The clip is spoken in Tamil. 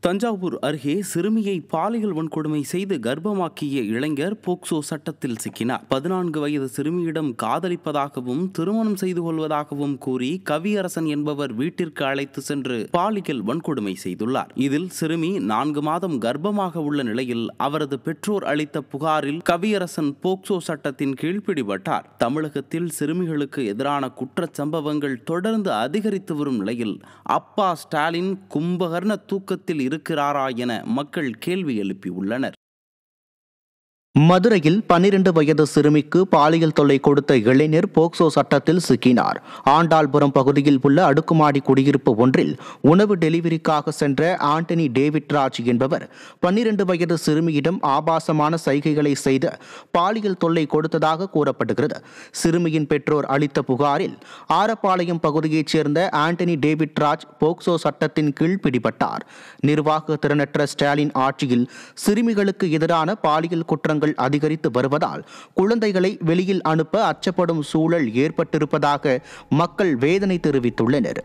தஞ்சாவூர் அருகே சிறுமியை பாலியல் வன்கொடுமை செய்து கர்ப்பமாக்கிய இளைஞர் போக்சோ சட்டத்தில் சிக்கினார். 14 வயது சிறுமியிடம் காதலிப்பதாகவும் திருமணம் செய்து கொள்வதாகவும் கூறி கவியரசன் என்பவர் வீட்டிற்கு அழைத்து சென்று பாலியல் வன்கொடுமை செய்துள்ளார். இதில் சிறுமி 4 மாதம் கர்ப்பமாக உள்ள நிலையில் அவரது பெற்றோர் அளித்த புகாரில் கவியரசன் போக்சோ சட்டத்தின் கீழ் பிடிபட்டார். தமிழகத்தில் சிறுமிகளுக்கு எதிரான குற்றச் சம்பவங்கள் தொடர்ந்து அதிகரித்து வரும் நிலையில் அப்பா ஸ்டாலின் கும்பகர்ண தூக்கத்தில் இருக்கிறாரா என மக்கள் கேள்வி எழுப்பியுள்ளனர். மதுரையில் 12 வயது சிறுமிக்கு பாலியல் தொல்லை கொடுத்த இளைஞர் போக்சோ சட்டத்தில் சிக்கினார். ஆண்டாள்புரம் பகுதியில் உள்ள அடுக்குமாடி குடியிருப்பு ஒன்றில் உணவு டெலிவரிக்காக சென்ற ஆண்டனி டேவிட் ராஜ் என்பவர் 12 வயது சிறுமியிடம் ஆபாசமான சைகைகளை செய்து பாலியல் தொல்லை கொடுத்ததாக கூறப்படுகிறது. சிறுமியின் பெற்றோர் அளித்த புகாரில் ஆரப்பாளையம் பகுதியைச் சேர்ந்த ஆண்டனி டேவிட் ராஜ் போக்சோ சட்டத்தின் கீழ் பிடிபட்டார். நிர்வாக திறனற்ற ஸ்டாலின் ஆட்சியில் சிறுமிகளுக்கு எதிரான பாலியல் குற்றங்கள் அதிகரித்து வருவதால் குழந்தைகளை வெளியில் அனுப்ப அச்சப்படும் சூழல் ஏற்பட்டிருப்பதாக மக்கள் வேதனை தெரிவித்துள்ளனர்.